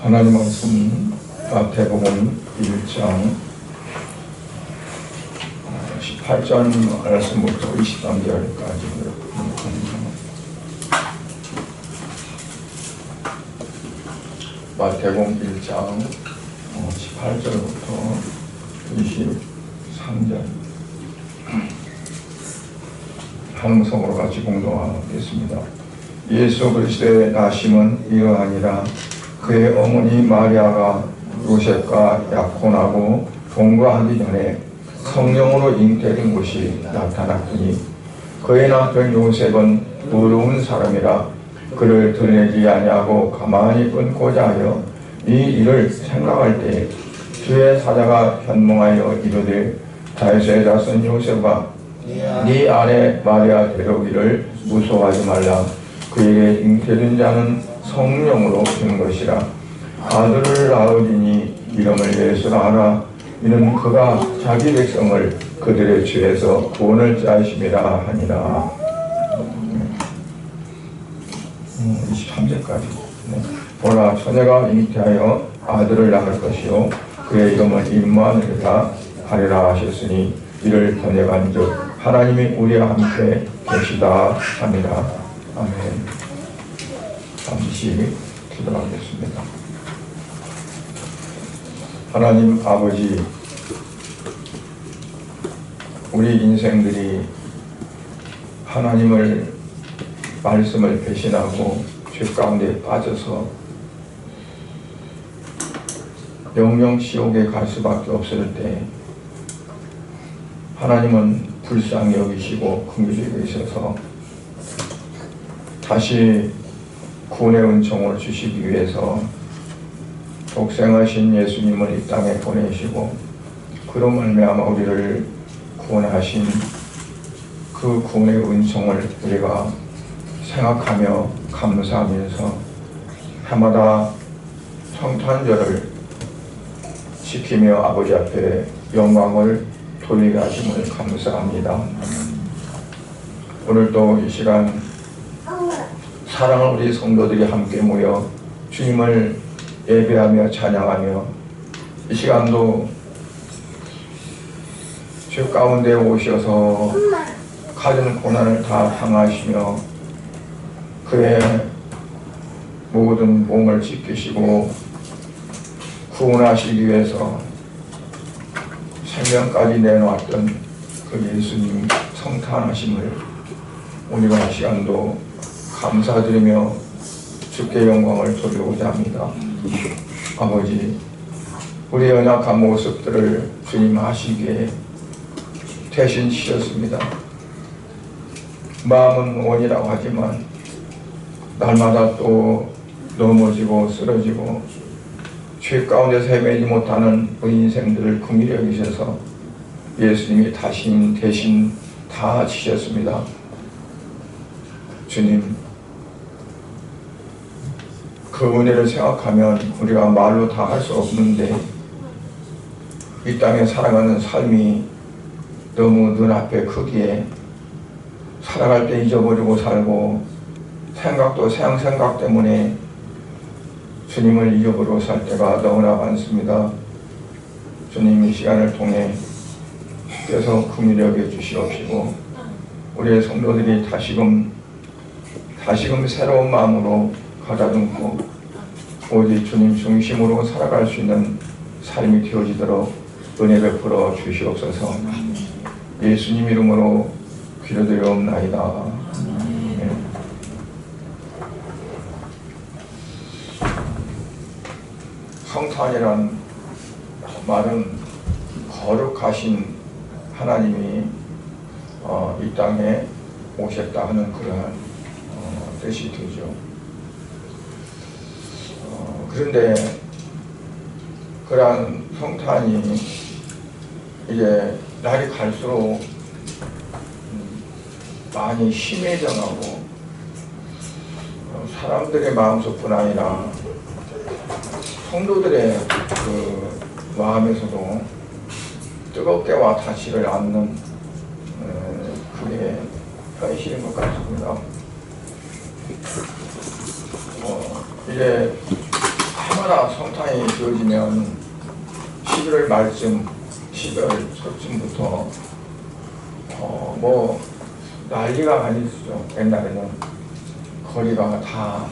하나님 말씀 마태복음 1장 18절 말씀부터 23절까지 마태복음 1장 18절부터 23절 한성으로 같이 공동하겠습니다. 예수 그리스도의 나심은 이러하니라. 그의 어머니 마리아가 요셉과 약혼하고 동거하기 전에 성령으로 잉태된 것이 나타났더니 그의 낳던 요셉은 의로운 사람이라 그를 드러내지 아니하고 가만히 끊고자 하여 이 일을 생각할 때 주의 사자가 현몽하여 이르되 다윗의 자손 요셉아 네 아내 마리아 데려오기를 무서워하지 말라. 그에게 잉태된 자는 성령으로 된 것이라. 아들을 낳으리니 이름을 예수라 하라. 이는 그가 자기 백성을 그들의 죄에서 구원을 자이심이라 하니라. 23절까지. 보라 처녀가 잉태하여 아들을 낳을 것이요 그의 이름은 임마누엘이라 하리라 하셨으니 이를 번역한즉 하나님이 우리와 함께 계시다 합니다. 아멘. 잠시 기도하겠습니다. 하나님 아버지, 우리 인생들이 하나님을 말씀을 배신하고 죄 가운데 빠져서 영영 지옥에 갈 수밖에 없을 때 하나님은 불쌍히 여기시고 긍휼히 여기셔서 다시 구원의 은총을 주시기 위해서 독생하신 예수님을 이 땅에 보내시고 그로 말미암아 우리를 구원하신 그 구원의 은총을 우리가 생각하며 감사하면서 해마다 성탄절을 지키며 아버지 앞에 영광을 돌리게 하심을 감사합니다. 오늘도 이 시간 사랑하는 우리 성도들이 함께 모여 주님을 예배하며 찬양하며 이 시간도 죄 가운데 오셔서 가진 고난을 다 당하시며 그의 모든 몸을 지키시고 구원하시기 위해서 생명까지 내놓았던 그 예수님 성탄하심을 우리가 이 시간도 감사드리며 주께 영광을 돌리고자 합니다. 아버지, 우리 연약한 모습들을 주님 하시기에 대신시켰습니다. 마음은 원이라고 하지만 날마다 또 넘어지고 쓰러지고 죄 가운데 헤매지 못하는 우리 인생들을 긍휼히 여기셔서 예수님이 대신 다 지셨습니다. 주님, 그 은혜를 생각하면 우리가 말로 다 할 수 없는데 이 땅에 살아가는 삶이 너무 눈앞에 크기에 살아갈 때 잊어버리고 살고 생각도 세상 생각 때문에 주님을 잊어버리고 살 때가 너무나 많습니다. 주님 이 시간을 통해 계속 긍휼히 여겨 주시옵시고 우리의 성도들이 다시금 새로운 마음으로 가다듬고 오직 주님 중심으로 살아갈 수 있는 삶이 되어지도록 은혜 베풀어 주시옵소서. 예수님 이름으로 기도드리옵나이다. 성탄이란 말은 거룩하신 하나님이 이 땅에 오셨다 하는 그러한 뜻이 되죠. 그런데 그러한 성탄이 이제 날이 갈수록 많이 심해져가고 사람들의 마음속뿐 아니라 성도들의 그 마음에서도 뜨겁게 와 닿지를 않는 그게 현실인 것 같습니다. 이제 해마다 성탄이 지어지면 11월 말쯤, 12월 초쯤부터 뭐 난리가 아니었죠. 옛날에는 거리가 다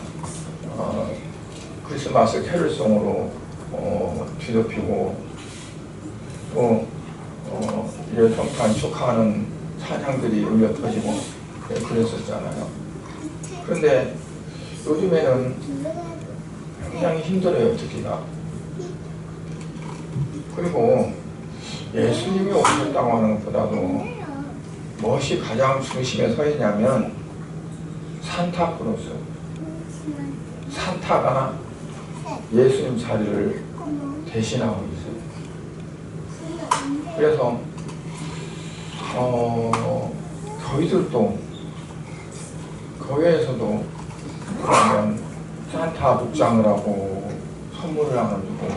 크리스마스 캐롤송으로 뒤덮이고 또 이제 성탄 축하하는 찬양들이 울려 퍼지고 그랬었잖아요. 그런데 요즘에는 굉장히 힘들어요, 듣기가. 그리고 예수님이 오셨다고 하는 것보다도 무엇이 가장 중심에 서 있냐면 산타크로스. 산타가 예수님 자리를 대신하고 있어요. 그래서 저희들도 교회에서도 그러면 산타 복장을 하고 선물을 나눠주고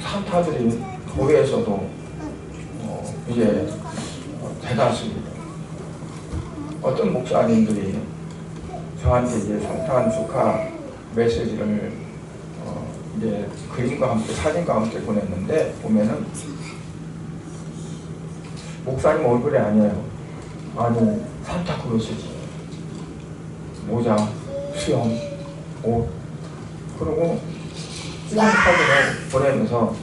산타들이 교회에서도 이제 대다수입니다. 어떤 목사님들이 저한테 이제 성탄 축하 메시지를 이제 그림과 함께 사진과 함께 보냈는데 보면은 목사님 얼굴이 아니에요. 아니 산타크로스지. 모자, 수염, 옷 그리고 후원 사진을 보내면서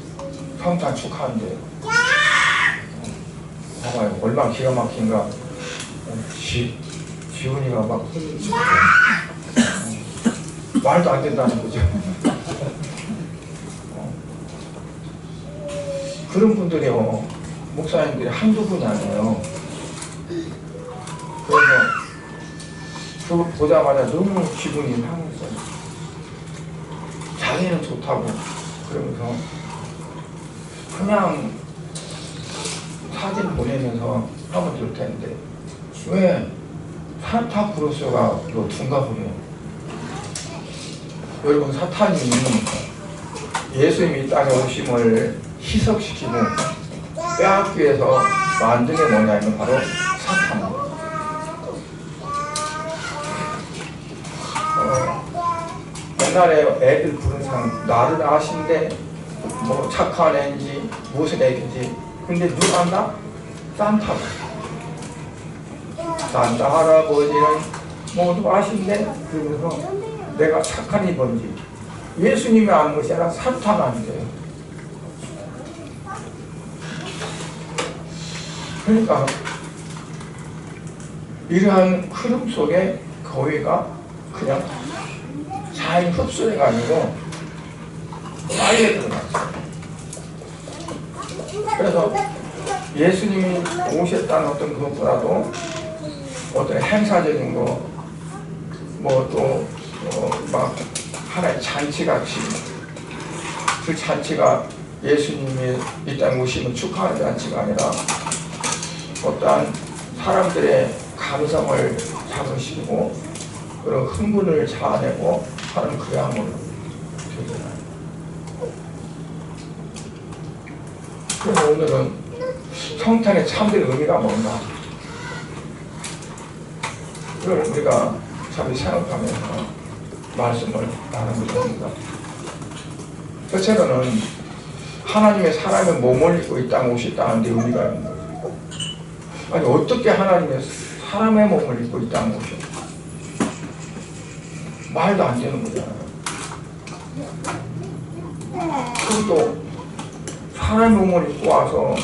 성탄 축하한대요. 봐봐요. 얼마나 기가 막힌가. 지훈이가 막 말도 안 된다는 거죠. 그런 분들이요, 목사님들이 한두 분이 아니에요. 그래서 그거 보자마자 너무 기분이 상했어요. 자기는 좋다고 그러면서 그냥 사진 보내면서 하면 될 텐데 왜 산타크로스가 또 둔갑을 해요? 여러분, 사탄이 예수님이 이 땅에 오심을 희석시키고 빼앗기 위해서 만든 게 뭐냐면 바로 사탄입니다. 옛날에 애들 부른 상 나를 아신데 뭐 착한 애인지 무슨 애인지 근데 누가 안다? 산타가. 산타 할아버지는 모두 아신데 그러면서 내가 착한 이건지 예수님이 아는 것이 아니라 산타가 아닌데요. 그러니까 이러한 흐름 속에 교회가 그냥 잘 흡수해가 아니고 빨리 들어갔어요. 그래서 예수님이 오셨다는 어떤 그것보다도 어떤 행사적인 거, 뭐 또 막 하나의 잔치같이 그 잔치가 예수님이 이 땅에 오시면 축하하는 잔치가 아니라 어떠한 사람들의 감성을 자극시키고 그런 흥분을 자아내고 하는 그야말로 되잖아요. 그래서 오늘은 성탄의 참된 의미가 뭔가 그걸 우리가 참 생각하면서 말씀을 나누고자 합니다. 첫째로는 하나님의 사람의 몸을 입고 이 땅에 오셨다는 데 의미가 있는 거죠. 아니 어떻게 하나님의 사람의 몸을 입고 이 땅에 오셨? 말도 안 되는 거잖아요. 그것도 사람의 몸을 입고 와서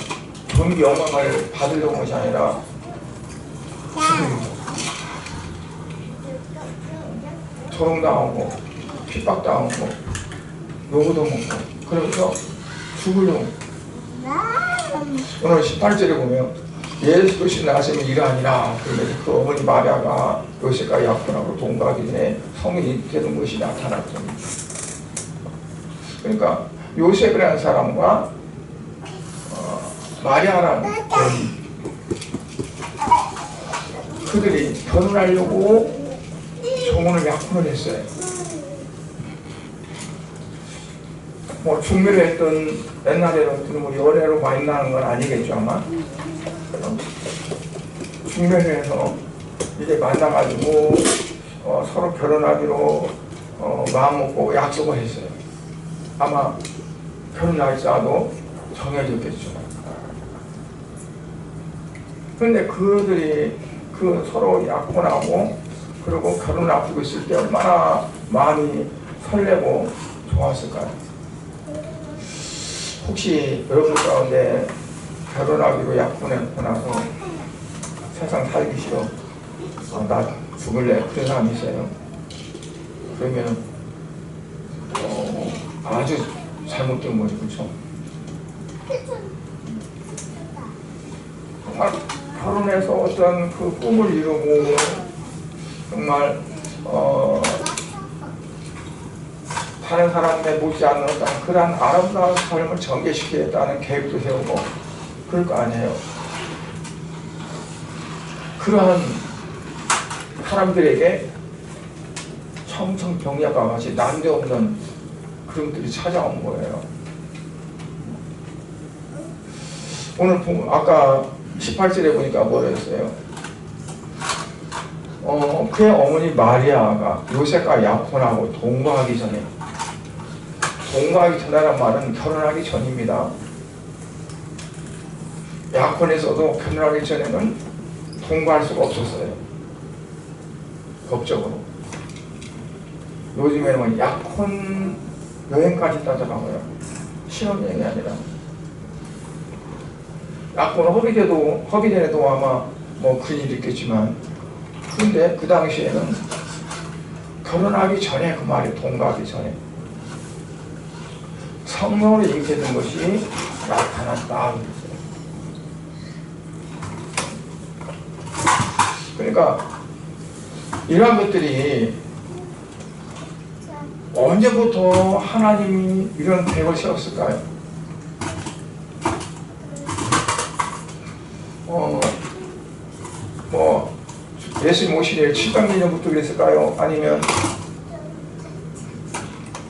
존귀 영광을 받으려는 것이 아니라 조롱당하고 핍박당하고 노고도 먹고 그러면서 죽으려고. 오늘 18절에 보면 예수 그리스도 나시면 이러하니라. 그러면서 그 어머니 마리아가 요셉과 약혼하고 동갑이네 성인이 되는 것이 나타났습니다. 그러니까 요셉이라는 사람과 마리아라는 그들이 결혼하려고 소문을 약혼을 했어요. 뭐 중매를 했던 옛날에는 뭐 연애로 많이 나는 건 아니겠죠 아마. 중매를 해서 이제 만나가지고 서로 결혼하기로 마음 먹고 약속을 했어요. 아마 결혼 날짜도 정해졌겠죠. 그런데 그들이 그 서로 약혼하고 그리고 결혼을 앞두고 있을 때 얼마나 마음이 설레고 좋았을까요? 혹시 여러분 가운데 결혼하기로 약혼했고 나서 세상 살기 싫어, 나 죽을래, 그런 사람이 있어요? 그러면 아주 잘못된 거죠, 그렇죠? 정말 결혼해서 어떤 그 꿈을 이루고 정말 다른 사람에 못지않는 어떤 그런 아름다운 삶을 전개시키겠다는 계획도 세우고 그럴 거 아니에요. 그러한 사람들에게 청청병약과 같이 난데없는 그런 것들이 찾아온 거예요. 오늘 아까 18절에 보니까 뭐라 했어요? 그의 어머니 마리아가 요셉과 약혼하고 동거하기 전에, 동거하기 전이라는 말은 결혼하기 전입니다. 약혼에서도 결혼하기 전에는 동거할 수가 없었어요. 법적으로. 요즘에는 약혼 여행까지 따져가고요. 신혼여행이 아니라. 약혼 허비전에도 아마 뭐 그런 일이 있겠지만, 근데 그 당시에는 결혼하기 전에, 그 말이 동거하기 전에 성령으로 잉태된 것이 나타났다. 그러니까 이러한 것들이 언제부터 하나님이 이런 계획을 세웠을까요? 예수님 오시기에 700년부터 그랬을까요? 아니면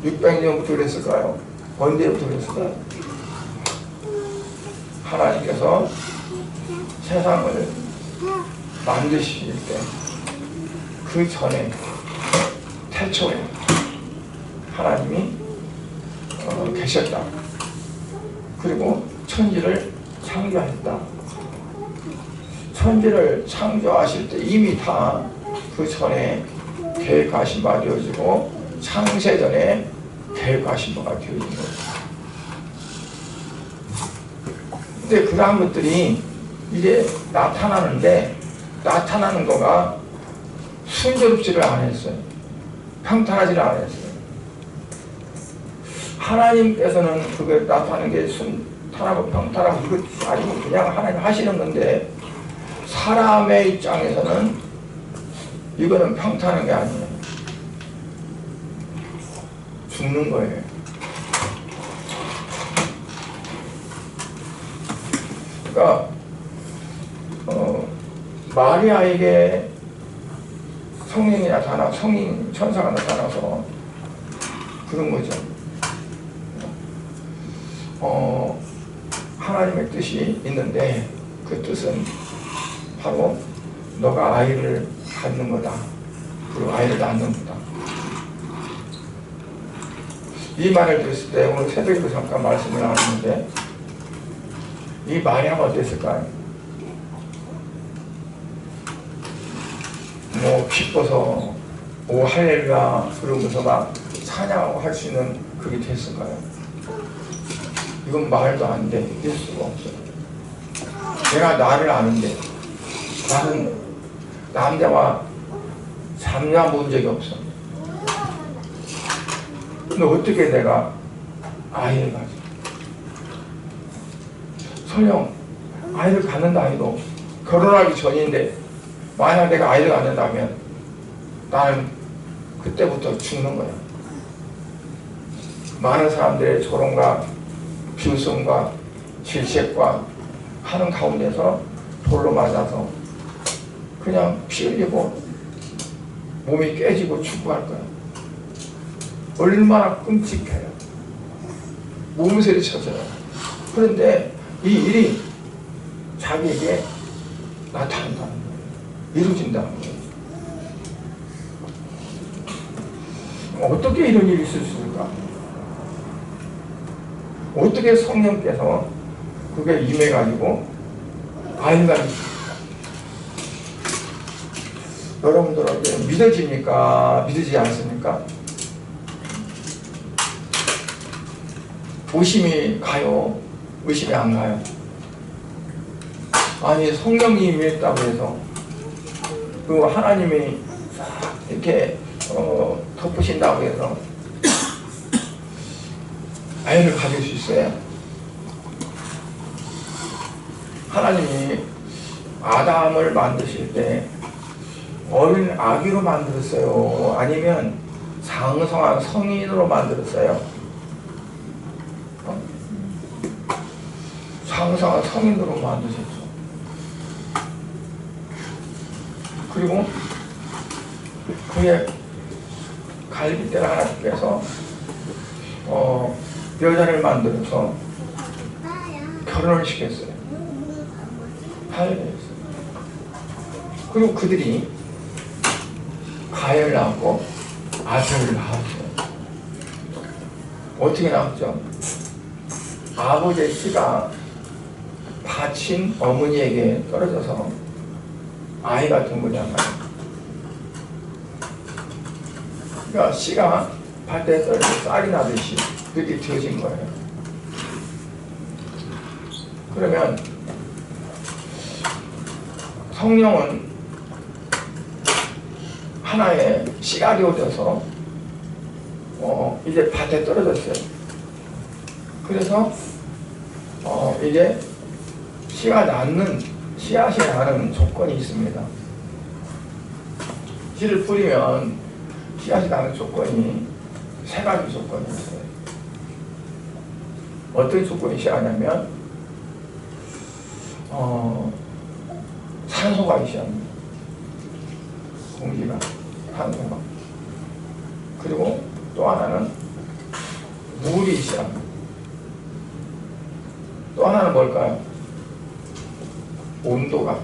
600년부터 그랬을까요? 언제부터 그랬을까요? 하나님께서 세상을 만드실 때 그 전에 태초에 하나님이 계셨다. 그리고 천지를 창조했다. 천지를 창조하실 때 이미 다 그 전에 계획하신 바가 되어지고 창세 전에 계획하신 바가 되어진 거예요. 근데 그러한 것들이 이제 나타나는데, 나타나는 거가 순조롭지를 않았어요. 평탄하지를 않았어요. 하나님께서는 그게 나타나는 게 순탄하고 평탄하고 이것이 아니고 그냥 하나님 하시는 건데, 사람의 입장에서는 이거는 평탄한 게 아니에요. 죽는 거예요. 그러니까 마리아에게 성령이 나타나, 성인 천사가 나타나서 그런 거죠. 하나님의 뜻이 있는데 그 뜻은 바로 너가 아이를 갖는 거다. 그리고 아이를 낳는 거다. 이 말을 들었을 때 오늘 새벽에도 잠깐 말씀을 나눴는데 이 마리아가 어땠을까요? 뭐 기뻐서 오 할렐루야 그러면서 막 찬양하고 할 수 있는 그게 됐을까요? 이건 말도 안 돼. 될 수가 없어요. 내가 나를 아는데 나는 남자와 잠자 본 적이 없어. 근데 어떻게 내가 아이를 가져? 설령 아이를 갖는다 해도 결혼하기 전인데 만약 내가 아이를 갖는다면 나는 그때부터 죽는 거야. 많은 사람들의 조롱과 비웃음과 질책과 하는 가운데서 돌로 맞아서 그냥 피 흘리고 몸이 깨지고 죽고 할 거야. 얼마나 끔찍해요. 몸살이 쳐져요. 그런데 이 일이 자기에게 나타난다는 거예요. 이루어진다는 거예요. 어떻게 이런 일이 있을 수 있을까? 어떻게 성령께서 그게 임해가지고 아이가 여러분들에게 믿어집니까? 믿어지지 않습니까? 의심이 가요? 의심이 안 가요? 아니 성령이 임했다고 해서 그 하나님이 이렇게 덮으신다고 해서 아이를 가질 수 있어요? 하나님이 아담을 만드실 때 어린 아기로 만들었어요? 아니면 장성한 성인으로 만들었어요? 장성한 성인으로 만드셨죠. 그리고 그의 갈빗대를 하나님께서 여자를 만들어서 결혼을 시켰어요. 하였어요. 그리고 그들이 가해를 낳고 아들을 낳았어요. 어떻게 낳았죠? 아버지의 씨가 바친 어머니에게 떨어져서 아이가 된 거잖아요. 그러니까 씨가 밭에 떨어져서 쌀이 나듯이 그렇게 되어진 거예요. 그러면 성령은 하나의 씨가 되어져서 이제 밭에 떨어졌어요. 그래서 이제 씨가 낳는 씨앗이 나는 조건이 있습니다. 씨를 뿌리면 씨앗이 나는 조건이 세 가지 조건이 있어요. 어떤 조건이 시작하냐면 산소가 시작합니다. 공기가, 산소가. 그리고 또 하나는 물이 시작합니다. 또 하나는 뭘까요? 온도가.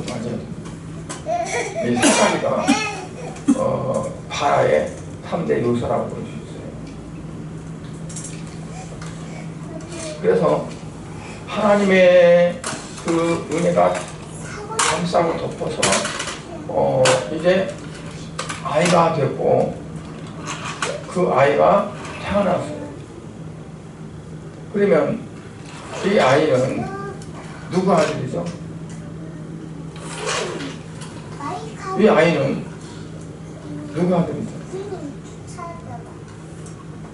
맞아요. 이 세 가지가 발화의 3대 요소라고 볼 수 있어요. 그래서 하나님의 그 은혜가 감싸고 덮어서 이제 아이가 됐고 그 아이가 태어났어요. 그러면 이 아이는 누구 아들이죠? 이 아이는 누구 아들이죠?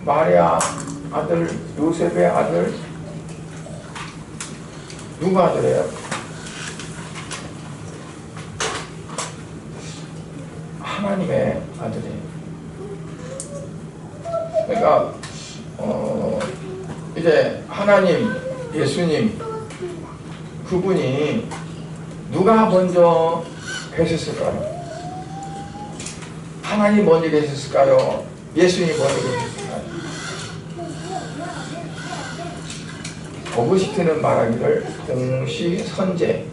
마리아 아들, 요셉의 아들, 누구 아들이에요? 하나님의 아들이에요. 그러니까 이제 하나님, 예수님 그분이 누가 먼저 계셨을까요? 하나님 먼저 계셨을까요? 예수님이 먼저 계셨을까요? 어거스틴은 말하기를 동시선제,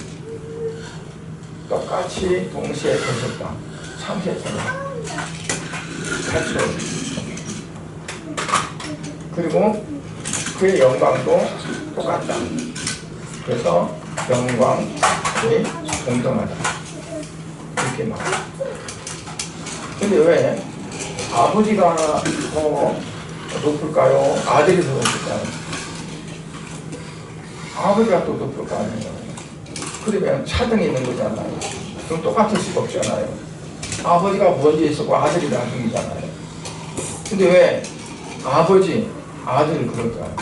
똑같이 동시에 계셨다. 참새처럼 같이. 그리고 그의 영광도 똑같다. 그래서 영광이 공정하다. 이렇게 말합니다. 근데 왜 아버지가 더 높을까요? 아들이 더 높을까요? 아버지가 또 높을 거 아니에요. 그러면 차등이 있는 거잖아요. 그럼 똑같을 수가 없잖아요. 아버지가 먼저 있었고 아들이 나중이잖아요. 근데 왜 아버지, 아들을 그럴까요?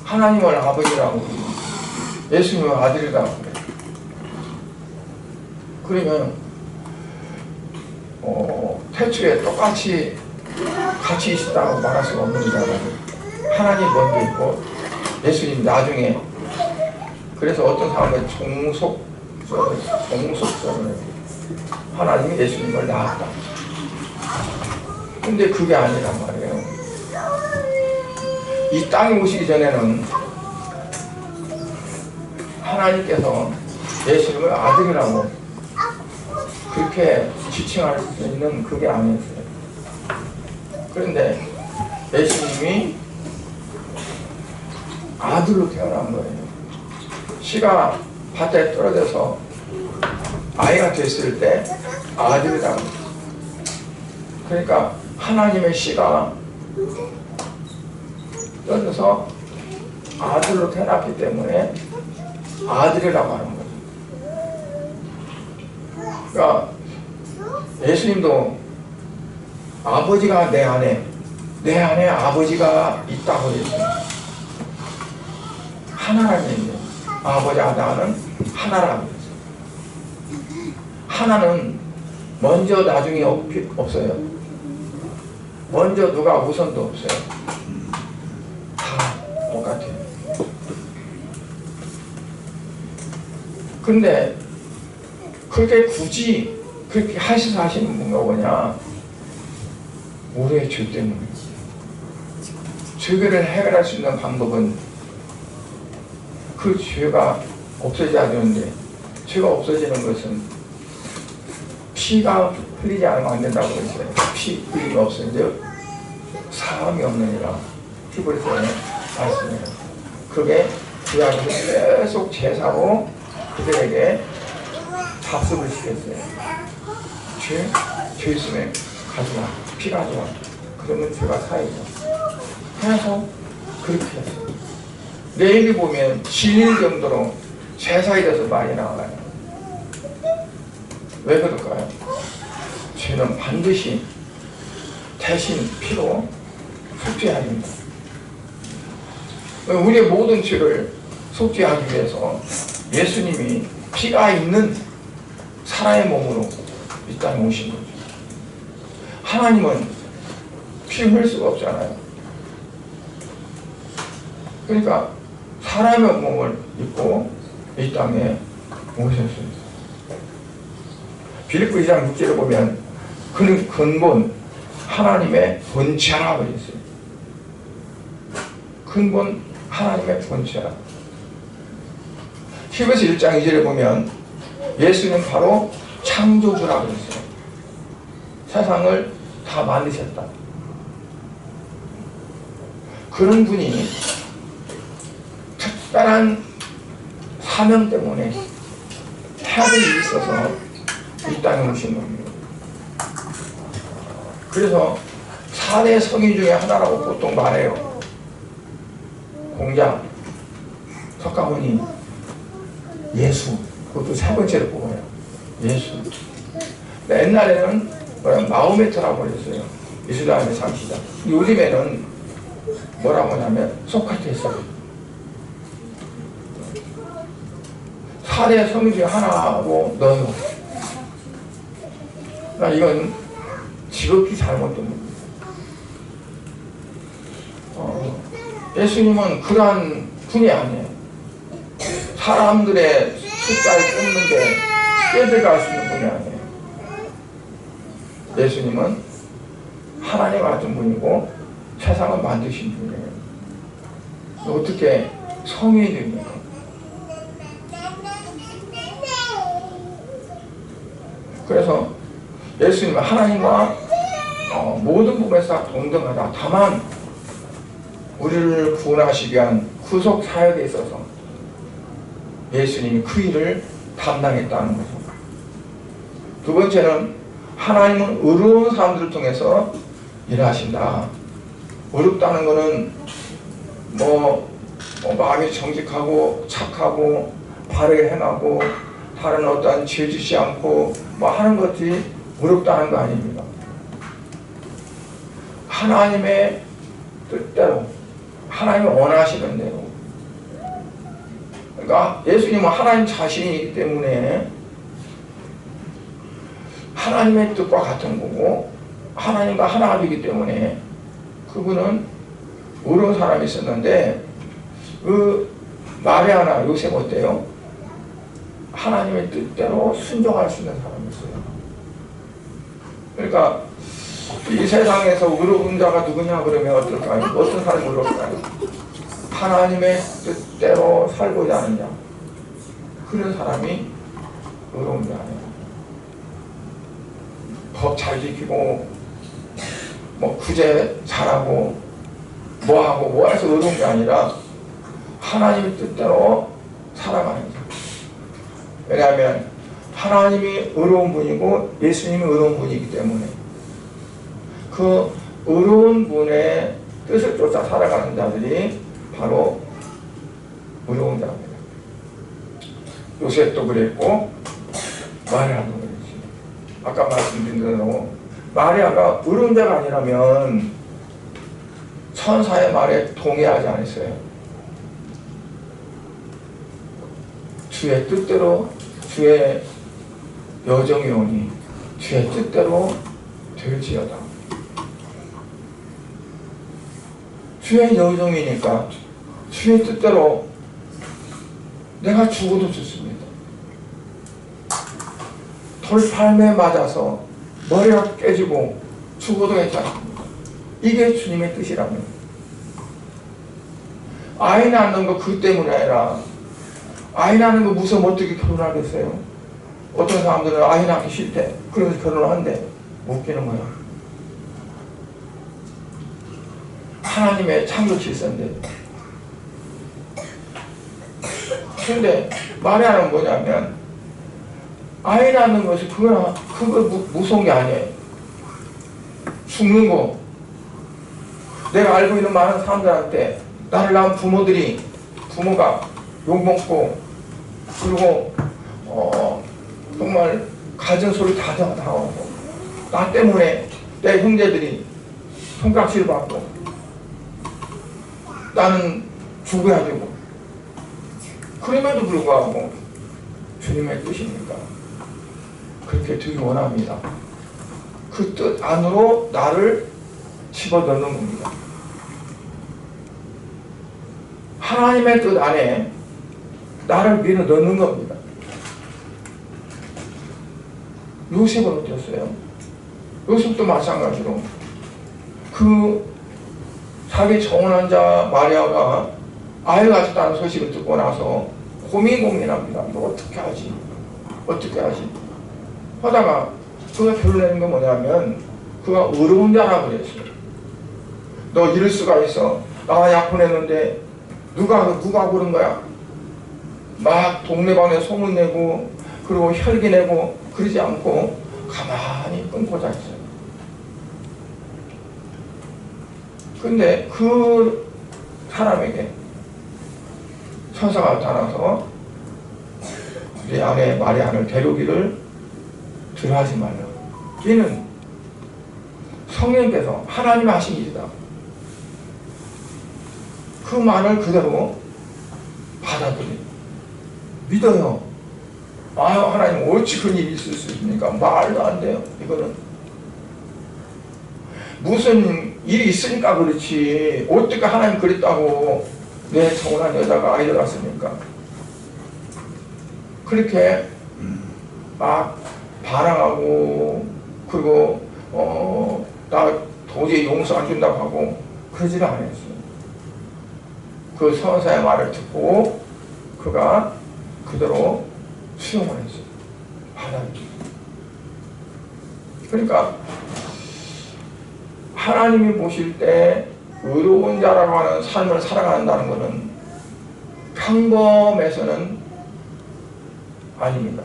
하나님을 아버지라고 그러고 예수님을 아들이라고 그래요. 그러면 태초에 똑같이 같이 있었다고 말할 수가 없는 거잖아요. 하나님 먼저 있고 예수님 나중에. 그래서 어떤 사람은 종속설을 하나님이 예수님을 낳았다. 근데 그게 아니란 말이에요. 이 땅에 오시기 전에는 하나님께서 예수님을 아들이라고 그렇게 지칭할 수 있는 그게 아니었어요. 그런데 예수님이 아들로 태어난 거예요. 씨가 밭에 떨어져서 아이가 됐을 때 아들이라고. 그러니까 하나님의 씨가 떨어져서 아들로 태어났기 때문에 아들이라고 하는 거예요. 그러니까 예수님도 아버지가 내 안에 아버지가 있다고 했어요. 하나라는 얘기예요. 아버지와 나는 하나라고 했어요. 하나는 먼저 나중에 없어요. 먼저 누가 우선도 없어요. 다 똑같아요. 근데 그렇게 굳이 그렇게 하셔서 하시는 분가 뭐냐? 우리의 죄 때문에. 죄를 해결할 수 있는 방법은 그 죄가 없어져야 되는데, 죄가 없어지는 것은 피가 흘리지 않으면 안 된다고 했어요. 피 흘림이 없으면 사함이 없느니라. 히브리서에 말씀해요. 그게 구약에서 계속 제사로 그들에게 답습을 시켰어요. 죄 있으면 가져와, 피 가져와. 그러면 죄가 사해져. 그래서 그렇게 했어요. 레위기 보면 진일 정도로 제사에 대해서 많이 나와요. 왜 그럴까요? 죄는 반드시 대신 피로 속죄해야 됩니다. 우리의 모든 죄를 속죄하기 위해서 예수님이 피가 있는 사람의 몸으로 이 땅에 오신 거죠. 하나님은 피 흘릴 수가 없잖아요. 그러니까 사람의 몸을 입고 이 땅에 오셨습니다. 빌립보 2장 6절을 보면 그는 근본 하나님의 본체라고 했어요. 근본 하나님의 본체라. 히브리서 1장 2절에 보면 예수는 바로 창조주라고 했어요. 세상을 다 만드셨다. 그런 분이 특별한 사명 때문에 해야 될 일이 있어서 이 땅에 오신 겁니다. 그래서 4대 성인 중에 하나라고 보통 말해요. 공자, 석가모니, 예수. 그것도 세 번째로 뽑아요. 예수. 옛날에는 마호메트라고 했어요. 이슬람의 창시자. 요즘에는 뭐라고 하냐면 소크라테스예요. 4대 성인 중에 하나라고 넣어요. 그러니까 이건 지극히 잘못된 겁니다. 예수님은 그러한 분이 아니에요. 사람들의 숫자를 뽑는데 떼들어갈 수 있는 분이 아니에요. 예수님은 하나님 같은 분이고 세상을 만드신 분이에요. 어떻게 성인이 됩니까? 그래서 예수님은 하나님과 모든 부분에서 동등하다. 다만 우리를 구원하시기 위한 구속 사역에 있어서 예수님이 그 일을 담당했다는 거죠. 두 번째는 하나님은 의로운 사람들을 통해서 일하신다. 어렵다는 것은 마음이 정직하고 착하고 바르게 행하고 다른 어떤 죄짓지 않고 하는 것이 어렵다는 거 아닙니다. 하나님의 뜻대로 하나님이 원하시는 대로. 그러니까 예수님은 하나님 자신이기 때문에 하나님의 뜻과 같은 거고 하나님과 하나이기 때문에 그분은 의로운 사람이 있었는데 그 마리아나 요셉 어때요? 하나님의 뜻대로 순종할 수 있는 사람이었어요. 그러니까 이 세상에서 의로운 자가 누구냐 그러면 어떨까요? 어떤 사람이 의로울까요? 하나님의 뜻대로 살고자 하는 자. 그런 사람이 의로운 자예요. 법 잘 지키고 뭐 구제 잘하고 뭐하고 뭐해서 어려운 게 아니라 하나님의 뜻대로 살아가는 거예요. 왜냐하면 하나님이 의로운 분이고 예수님이 의로운 분이기 때문에 그 의로운 분의 뜻을 쫓아 살아가는 자들이 바로 의로운 자입니다. 요셉도 그랬고 마리아도 그랬지. 아까 말씀드린 대로 마리아가 의로운 자가 아니라면 천사의 말에 동의하지 않았어요. 주의 뜻대로 주의 여정이 오니 주의 뜻대로 될지어다. 주의 여정이니까 주의 뜻대로 내가 죽어도 좋습니다. 돌팔매에 맞아서 머리가 깨지고 죽어도 괜찮습니다. 이게 주님의 뜻이라면 아이 낳는 거 그 때문이 아니라 아이 낳는 거 무서우면 어떻게 결혼하겠어요? 어떤 사람들은 아이 낳기 싫대. 그래서 결혼을 한대. 못 깨는 거야. 하나님의 창조 질서인데. 근데 마리아는 뭐냐면 아이 낳는 것이 그거 무서운 게 아니에요. 죽는 거. 내가 알고 있는 많은 사람들한테 나를 낳은 부모가 욕먹고 그리고 정말 가진 소리 다 하고 나 때문에 내 형제들이 손가락질 받고 나는 죽어야 되고 그럼에도 불구하고 주님의 뜻이니까 그렇게 되기 원합니다. 그 뜻 안으로 나를 집어넣는 겁니다. 하나님의 뜻 안에 나를 밀어 넣는 겁니다. 요셉은 어땠어요? 요셉도 마찬가지로 그 자기 정혼한 자 마리아가 아이를 가졌다는 소식을 듣고 나서 고민합니다. 이거 어떻게 하지? 하다가 그가 결론내는 건 뭐냐면 그가 의로운 자라고 그랬어요. 너 이럴 수가 있어. 나 약혼했는데 누가 그런 거야? 막 동네방네 소문내고 그리고 혈기 내고 그러지 않고 가만히 끊고 잤어요. 근데 그 사람에게 천사가 나타나서 우리 아내 마리아를 데려오기를 두려워하지 말라. 이는 성령께서 하나님 하신 일이다. 그 말을 그대로 받아들이 믿어요. 아유 하나님 어찌 그런 일이 있을 수 있습니까? 말도 안 돼요. 이거는 무슨 일이 있으니까 그렇지 어떻게 하나님 그랬다고 내 정혼한 여자가 아이를 낳았습니까? 그렇게 막 반항하고 그리고 나 도저히 용서 안 준다고 하고 그러지를 않았어요. 그 선사의 말을 듣고 그가 그대로 수용을 했어요. 받아들였어요. 그러니까 하나님이 보실 때 의로운 자라고 하는 삶을 살아간다는 것은 평범해서는 아닙니다.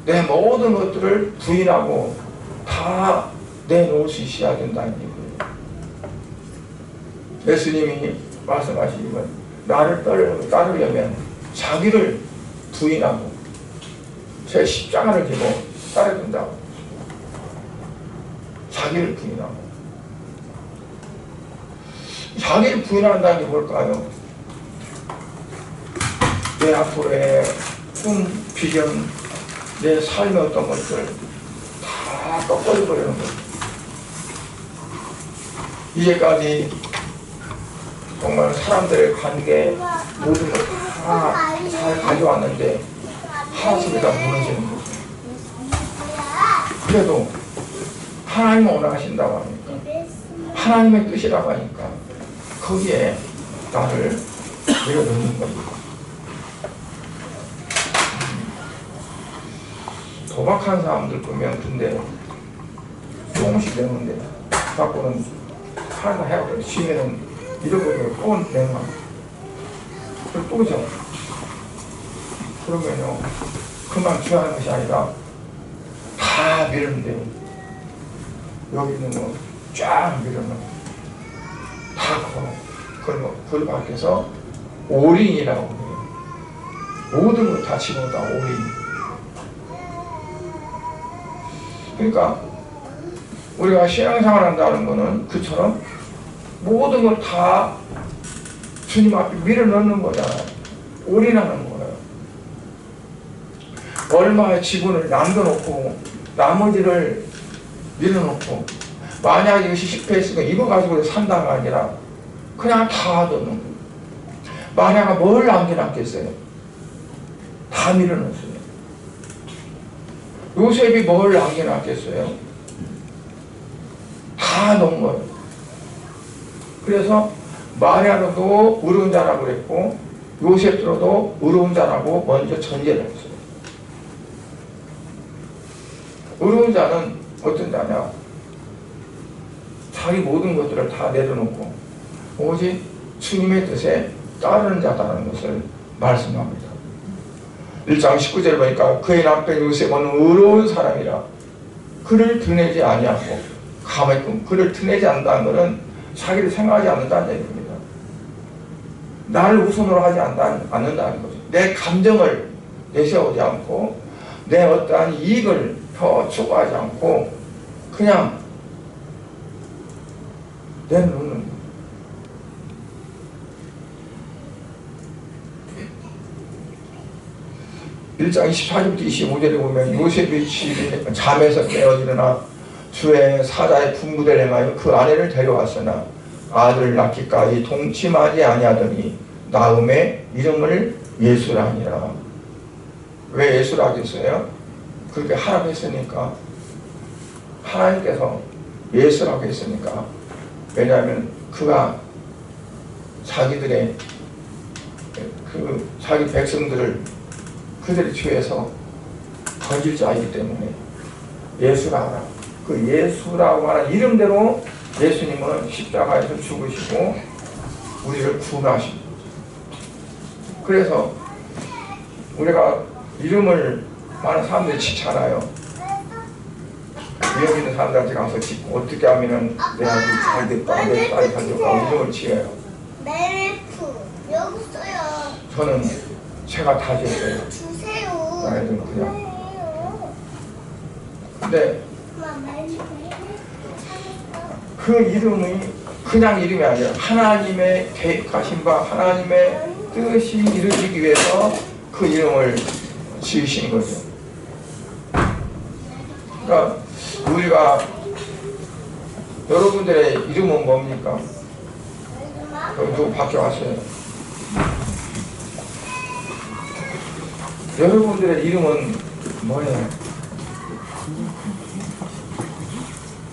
내 모든 것들을 부인하고 다 내놓을 수 있어야 된다는 얘기예요. 예수님이 말씀하시기를 나를 따르려면 자기를 부인하고 제 십자가를 지고 따라야 된다고. 자기를 부인하고. 자기를 부인한다는 게 뭘까요? 내 앞으로의 꿈, 비전, 내 삶의 어떤 것들 다 꺾어버리는 거예요. 이제까지 정말 사람들의 관계 모든 걸 다 잘 가져왔는데 하나씩이 다 무너지는 거예요. 그래도 하나님이 원하신다고 하니까 하나님의 뜻이라고 하니까 거기에 나를 밀어넣는 겁니다. 소박한 사람들 보면 근데 조금씩 내는데 갖고는 하나 해갖고 쉬면은 잃어버리고 또 내는 거야. 그걸 또 져. 그러면요 그만 주하는 것이 아니라 다 밀으면 돼요. 여기 있는 거 쫙 밀어넣어. 다 걸어. 그걸 밖에서 올인이라고 해요. 모든 걸 다 집어넣다 올인. 그러니까 우리가 신앙생활 한다는 거는 그처럼 모든 걸 다 주님 앞에 밀어넣는 거잖아요. 올인하는 거예요. 얼마의 지분을 남겨놓고 나머지를 밀어놓고 만약에 이것이 실패했으면 이거 가지고 산다가 아니라 그냥 다 넣는 거예요. 만약에 뭘 남겨놨겠어요? 다 밀어넣었어요. 요셉이 뭘 남겨놨겠어요? 다 넣은 거예요. 그래서 마리아로도 의로운 자라고 그랬고 요셉으로도 의로운 자라고 먼저 전제를 했어요. 의로운 자는 어떤 자냐? 자기 모든 것들을 다 내려놓고 오직 주님의 뜻에 따르는 자다는 것을 말씀합니다. 1장 19절 보니까 그의 남편 요셉은 의로운 사람이라 그를 드내지 아니하고 가만히 그를 드내지 않는다는 것은 자기를 생각하지 않는다는 얘기입니다. 나를 우선으로 하지 않는다는 거죠. 내 감정을 내세우지 않고 내 어떠한 이익을 더 추구하지 않고 그냥 내놓는 거예요. (1장 24절부터 25절에) 보면 요셉의 집이 잠에서 깨어 일어나 주의 사자의 분부대를 행하여 그 아내를 데려왔으나 아들을 낳기까지 동침하지 아니하더니 나음의 이름을 예수라 하니라. 왜 예수라 하겠어요? 그렇게 하라고 했으니까. 하나님께서 예수라고 했으니까. 왜냐하면 그가 자기들의 자기 백성들을 그들의 죄에서 건질 자이기 때문에 예수라 하라. 그 예수라고 하는 이름대로 예수님은 십자가에서 죽으시고 우리를 구원하신 거죠. 그래서 우리가 이름을 많은 사람들이 짓잖아요. 위험 있는 사람들한테 가서 짓고 어떻게 하면 내 아들이 잘 됐다, 내 딸이 잘 됐다 이름을 지어요. 메리프 여기 있어요. 저는 제가 다 지었어요. 주세요. 나이는 그냥. 근데 그 이름이 그냥 이름이 아니라 하나님의 계획하신 바 하나님의 뜻이 이루어지기 위해서 그 이름을 지으신 거죠. 그러니까 우리가 여러분들의 이름은 뭡니까? 누구 밖에 왔어요? 여러분들의 이름은 뭐예요?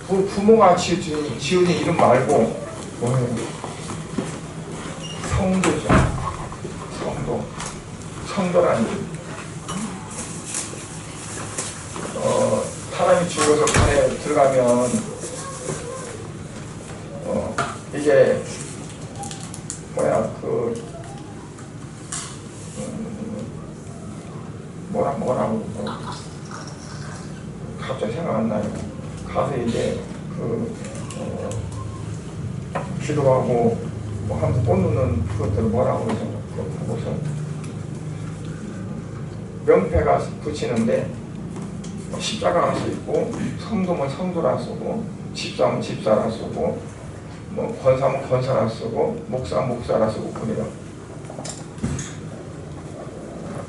부모가 지어진 이름 말고 뭐예요? 성도죠. 성도라는 이름. 사람이 죽어서 산에 들어가면 이게 뭐라고 갑자기 생각 안 나요. 가서 이제 기도하고 뭐 하면서 꽂는 그것들을 뭐라고 해서 그것을 명패가 붙이는데 십자가라 쓰고 성도면 성도라 쓰고 집사면 집사라 쓰고 뭐 권사면 권사라 쓰고 목사면 목사라 쓰고 그래요.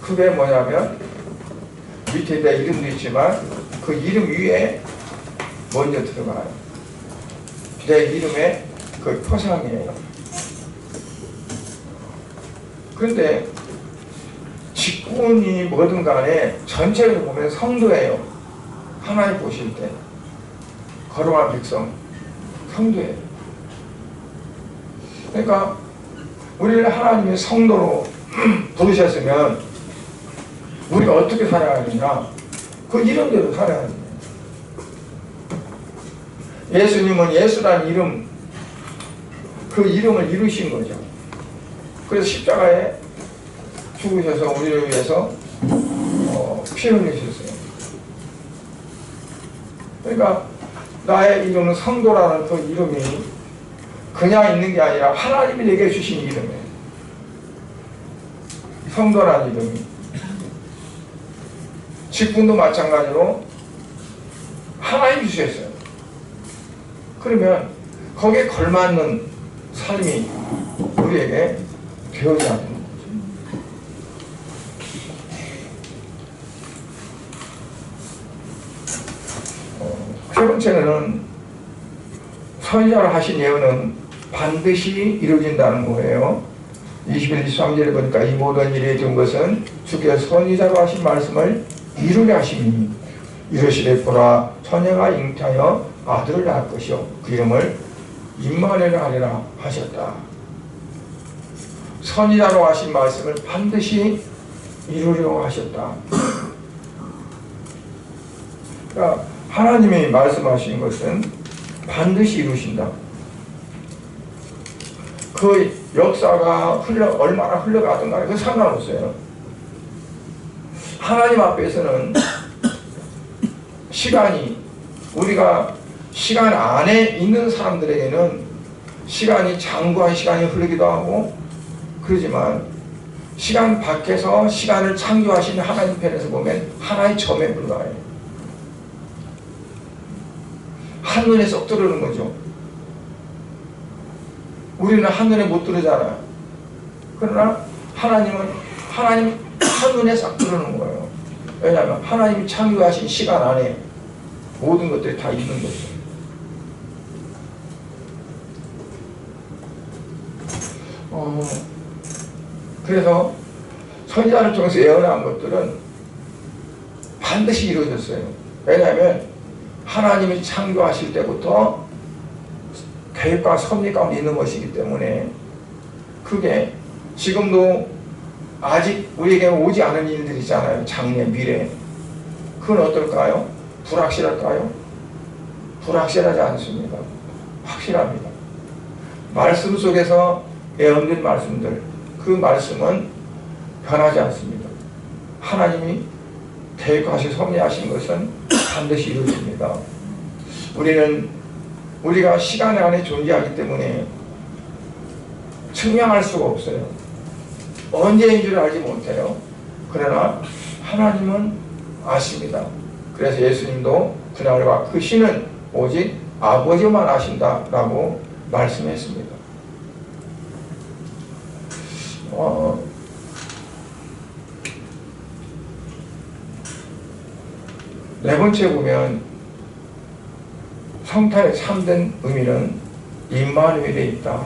그게 뭐냐면 밑에 내 이름도 있지만 그 이름 위에 먼저 들어가요. 내 이름의 그 표상이에요. 그런데 직분이 뭐든 간에 전체를 보면 성도예요. 하나님 보실 때 거룩한 백성 성도예요. 그러니까 우리를 하나님의 성도로 부르셨으면 우리가 어떻게 살아가느냐, 그 이름대로 살아야 돼요. 예수님은 예수라는 이름, 그 이름을 이루신 거죠. 그래서 십자가에 죽으셔서 우리를 위해서 피 흘리셨어요. 그러니까 나의 이름은 성도라는 그 이름이 그냥 있는 게 아니라 하나님이 내게 주신 이름이에요. 성도라는 이름이. 직분도 마찬가지로 하나님이 주셨어요. 그러면 거기에 걸맞는 삶이 우리에게 되어져야 되는 거죠. 세 번째는 선지자로 하신 예언은 반드시 이루어진다는 거예요. 21, 23절에 보니까 이 모든 일에 준 것은 주께서 선지자로 하신 말씀을 이루려 하심이니 이르시되 보라 처녀가 잉태하여 아들을 낳을 것이요 그 이름을 임마누엘이라 하리라 하셨다. 선지자로 하신 말씀을 반드시 이루려고 하셨다. 그러니까 하나님이 말씀하신 것은 반드시 이루신다. 그 역사가 얼마나 흘러가든 간에 그 상관없어요. 하나님 앞에서는 시간이, 우리가 시간 안에 있는 사람들에게는 시간이 장구한 시간이 흐르기도 하고 그러지만 시간 밖에서 시간을 창조하신 하나님 편에서 보면 하나의 점에 불과해요. 한눈에 쏙 들어오는 거죠. 우리는 한눈에 못 들어오잖아요. 그러나 하나님은 한눈에 싹 들어오는 거예요. 왜냐하면 하나님이 창조하신 시간 안에 모든 것들이 다 있는 거죠. 그래서 선지자를 통해서 예언한 것들은 반드시 이루어졌어요. 왜냐하면 하나님이 창조하실 때부터 계획과 섭리 가운데 있는 것이기 때문에 그게 지금도 아직 우리에게 오지 않은 일들이 있잖아요. 장래, 미래. 그건 어떨까요? 불확실할까요? 불확실하지 않습니다. 확실합니다. 말씀 속에서 예언된 말씀들, 그 말씀은 변하지 않습니다. 하나님이 계획하시 섭리하신 것은 반드시 이루어집니다. 우리가 시간 안에 존재하기 때문에 측량할 수가 없어요. 언제인 줄 알지 못해요. 그러나 하나님은 아십니다. 그래서 예수님도 그날과 그 시는 오직 아버지만 아신다라고 말씀했습니다. 네 번째 보면 성탄의 참된 의미는 임마누엘에 있다.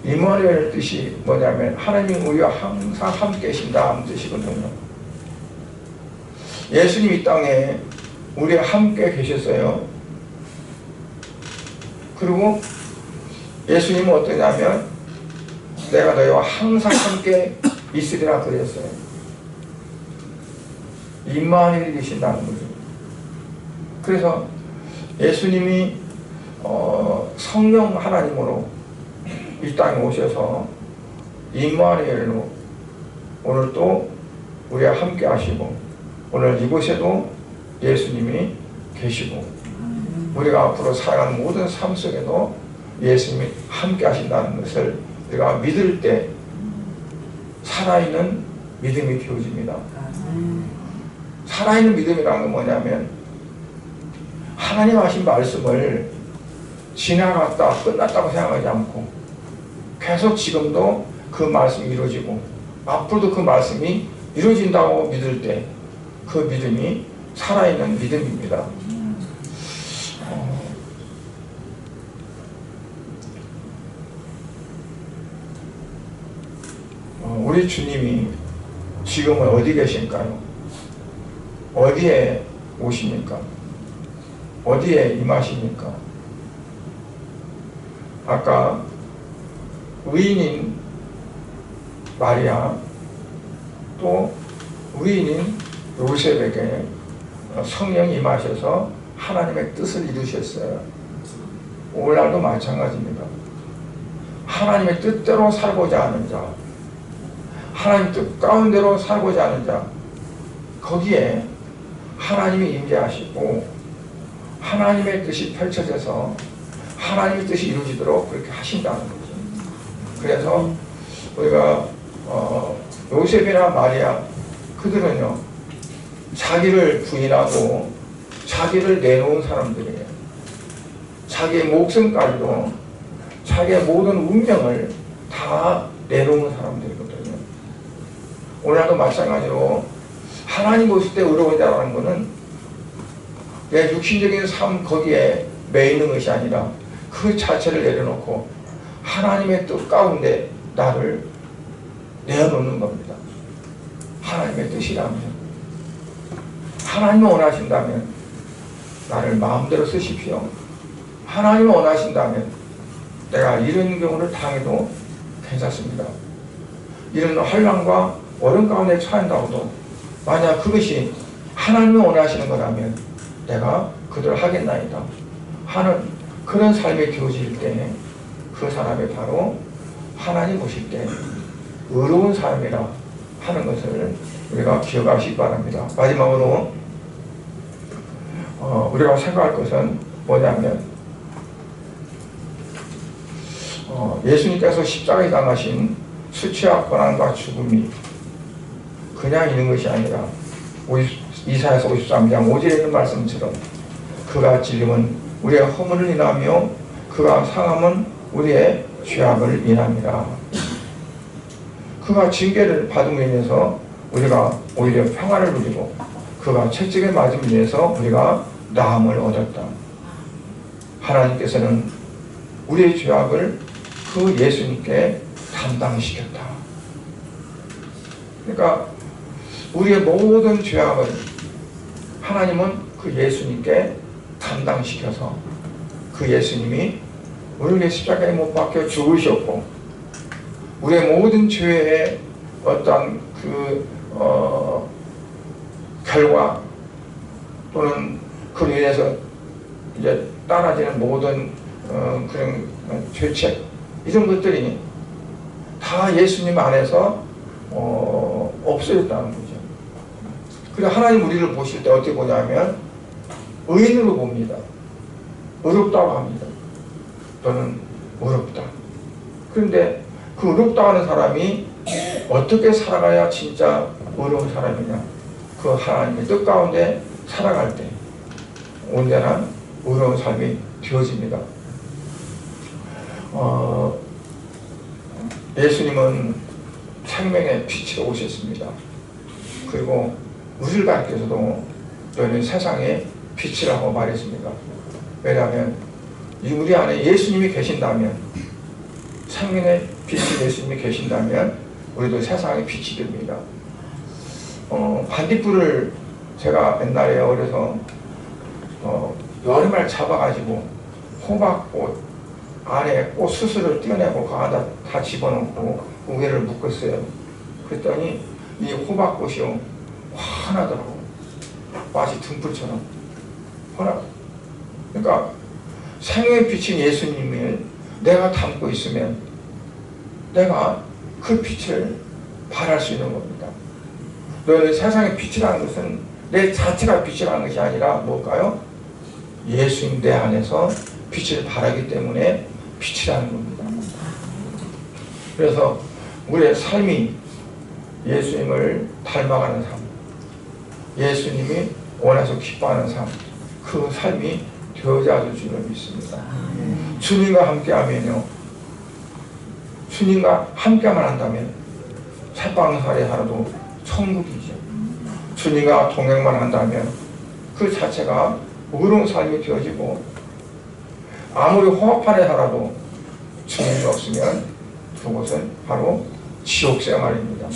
임마누엘 뜻이 뭐냐면 하나님 우리와 항상 함께 계신다는 뜻이거든요. 예수님 이 땅에 우리와 함께 계셨어요. 그리고 예수님은 어떠냐면 내가 너희와 항상 함께 있으리라 그랬어요. 임마누엘이 계신다는 거죠. 그래서 예수님이 성령 하나님으로 이 땅에 오셔서 임마누엘로 오늘 또 우리와 함께 하시고 오늘 이곳에도 예수님이 계시고 우리가 앞으로 살아가는 모든 삶 속에도 예수님이 함께 하신다는 것을 우리가 믿을 때 살아있는 믿음이 되어집니다. 살아있는 믿음이라는 건 뭐냐면 하나님 하신 말씀을 지나갔다 끝났다고 생각하지 않고 계속 지금도 그 말씀이 이루어지고 앞으로도 그 말씀이 이루어진다고 믿을 때 그 믿음이 살아있는 믿음입니다. 우리 주님이 지금은 어디 계실까요? 어디에 오십니까? 어디에 임하십니까? 아까 의인인 마리아 또 의인인 요셉에게 성령이 임하셔서 하나님의 뜻을 이루셨어요. 오늘날도 마찬가지입니다. 하나님의 뜻대로 살고자 하는 자, 하나님 뜻 가운데로 살고자 하는 자, 거기에 하나님이 임재하시고 하나님의 뜻이 펼쳐져서 하나님의 뜻이 이루어지도록 그렇게 하신다는 거죠. 그래서 우리가 요셉이나 마리아 그들은요 자기를 부인하고 자기를 내놓은 사람들이에요. 자기의 목숨까지도 자기의 모든 운명을 다 내놓은 사람들이거든요. 오늘도 마찬가지로 하나님 보실 때 의로운 자라는 것은 내 육신적인 삶 거기에 매이는 것이 아니라 그 자체를 내려놓고 하나님의 뜻 가운데 나를 내어놓는 겁니다. 하나님의 뜻이라면, 하나님이 원하신다면 나를 마음대로 쓰십시오. 하나님이 원하신다면 내가 이런 경우를 당해도 괜찮습니다. 이런 환난과 어려움 가운데 처한다고도 만약 그것이 하나님이 원하시는 거라면 내가 그대로 하겠나이다 하는 그런 삶이 되어질 때 그 사람이 바로 하나님 보실 때 의로운 삶이라 하는 것을 우리가 기억하시기 바랍니다. 마지막으로 우리가 생각할 것은 뭐냐면 예수님께서 십자가에 당하신 수치와 고난과 죽음이 그냥 있는 것이 아니라 이사야서 53장 5절에 있는 말씀처럼 그가 찔림은 우리의 허물을 인하며 그가 상함은 우리의 죄악을 인함이라. 그가 징계를 받음으로 인해서 우리가 오히려 평화를 누리고 그가 채찍에 맞음으로 인해서 우리가 나음을 얻었다. 하나님께서는 우리의 죄악을 그 예수님께 담당시켰다. 그러니까 우리의 모든 죄악을 하나님은 그 예수님께 담당시켜서 그 예수님이 우리를 십자가에 못 박혀 죽으셨고 우리의 모든 죄의 어떤 결과 또는 그로 인해서 이제 따라지는 모든 그런 죄책 이런 것들이 다 예수님 안에서 없어졌다는 거죠. 그래서 하나님 우리를 보실 때 어떻게 보냐면 의인으로 봅니다. 의롭다고 합니다. 또는 의롭다. 그런데 그 의롭다 하는 사람이 어떻게 살아가야 진짜 의로운 사람이냐? 그 하나님의 뜻 가운데 살아갈 때 온전한 의로운 삶이 되어집니다. 예수님은 생명의 빛으로 오셨습니다. 그리고 우리를 가르쳐서도 너희는 세상의 빛이라고 말했습니다. 왜냐하면 우리 안에 예수님이 계신다면, 생명의 빛이 예수님이 계신다면 우리도 세상의 빛이 됩니다. 반딧불을 제가 옛날에 어려서 여름을 잡아가지고 호박꽃 안에 꽃 수술을 떼어내고 그 안에다 다 집어넣고 그 위를 묶었어요. 그랬더니 이 호박꽃이요 환하더라고. 마치 등불처럼 환하. 그러니까 생명의 빛인 예수님을 내가 담고 있으면 내가 그 빛을 발할 수 있는 겁니다. 너는 세상의 빛이라는 것은 내 자체가 빛이라는 것이 아니라 뭘까요? 예수님 내 안에서 빛을 발하기 때문에 빛이라는 겁니다. 그래서 우리의 삶이 예수님을 닮아가는 삶, 예수님이 원해서 기뻐하는 삶, 그 삶이 되어야 될 줄을 믿습니다. 주님과 함께하면요, 주님과 함께만 한다면 새방살이 하나도 천국이죠. 주님과 동행만 한다면 그 자체가 의로운 삶이 되어지고, 아무리 호흡판에 살아도 주님이 없으면 그곳은 바로 지옥 생활입니다.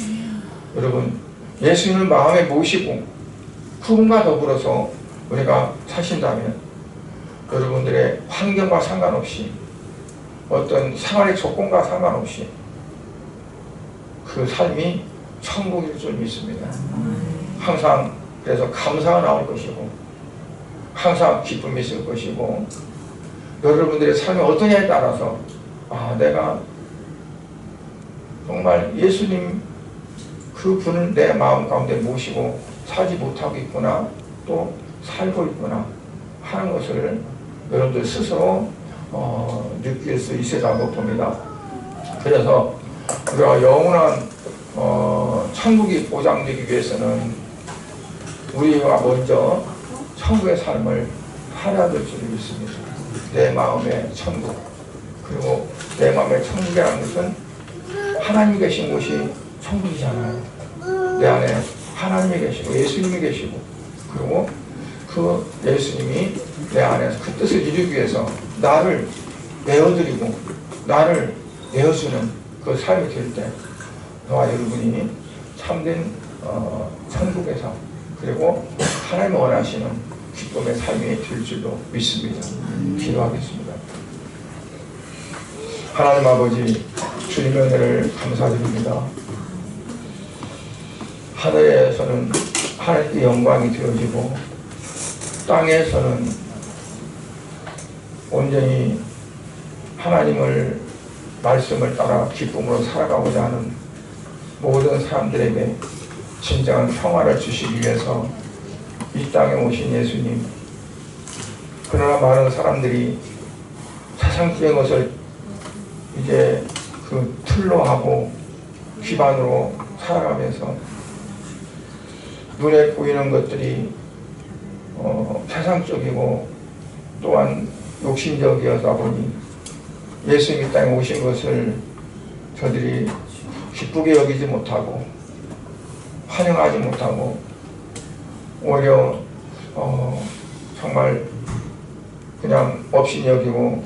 여러분, 예수님을 마음에 모시고 그분과 더불어서 우리가 사신다면 여러분들의 환경과 상관없이, 어떤 생활의 조건과 상관없이 그 삶이 천국일 줄 믿습니다. 항상 그래서 감사가 나올 것이고 항상 기쁨이 있을 것이고 여러분들의 삶이 어떠냐에 따라서 내가 정말 예수님 그 분을 내 마음 가운데 모시고 살지 못하고 있구나, 또 살고 있구나 하는 것을 여러분들 스스로 느낄 수 있으라고 봅니다. 그래서 우리가 영원한 천국이 보장되기 위해서는 우리가 먼저 천국의 삶을 살아야 될 줄 믿습니다. 내 마음의 천국, 그리고 내 마음의 천국이라는 것은 하나님이 계신 곳이 천국이잖아요. 내 안에 하나님이 계시고 예수님이 계시고, 그리고 그 예수님이 내 안에서 그 뜻을 이루기 위해서 나를 내어드리고 나를 내어주는 그 삶이 될 때 저와 여러분이 참된 천국의 삶, 그리고 하나님이 원하시는 기쁨의 삶이 될 줄로 믿습니다. 기도하겠습니다. 하나님 아버지, 주님의 은혜를 감사드립니다. 하늘에서는 하나님께 영광이 되어지고 땅에서는 온전히 하나님을 말씀을 따라 기쁨으로 살아가고자 하는 모든 사람들에게 진정한 평화를 주시기 위해서 이 땅에 오신 예수님, 그러나 많은 사람들이 세상적인 것을 이제 그 틀로 하고 기반으로 살아가면서 눈에 보이는 것들이 세상적이고 또한 욕심적이어서 보니 예수님이 땅에 오신 것을 저들이 기쁘게 여기지 못하고 환영하지 못하고 오히려 정말 그냥 없이 여기고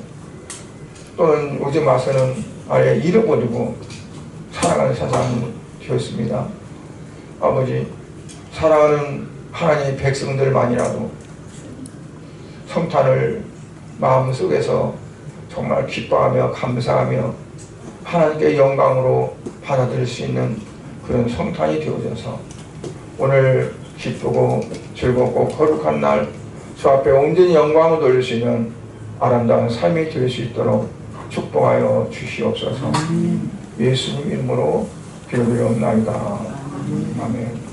또는 오지 마서는 아예 잃어버리고 살아가는 세상이 되었습니다. 아버지, 사랑하는 하나님의 백성들만이라도 성탄을 마음속에서 정말 기뻐하며 감사하며 하나님께 영광으로 받아들일 수 있는 그런 성탄이 되어져서 오늘 기쁘고 즐겁고 거룩한 날 주 앞에 온전히 영광을 돌릴 수 있는 아름다운 삶이 될 수 있도록 축복하여 주시옵소서. 예수님 이름으로 기도드리옵나이다. 아멘.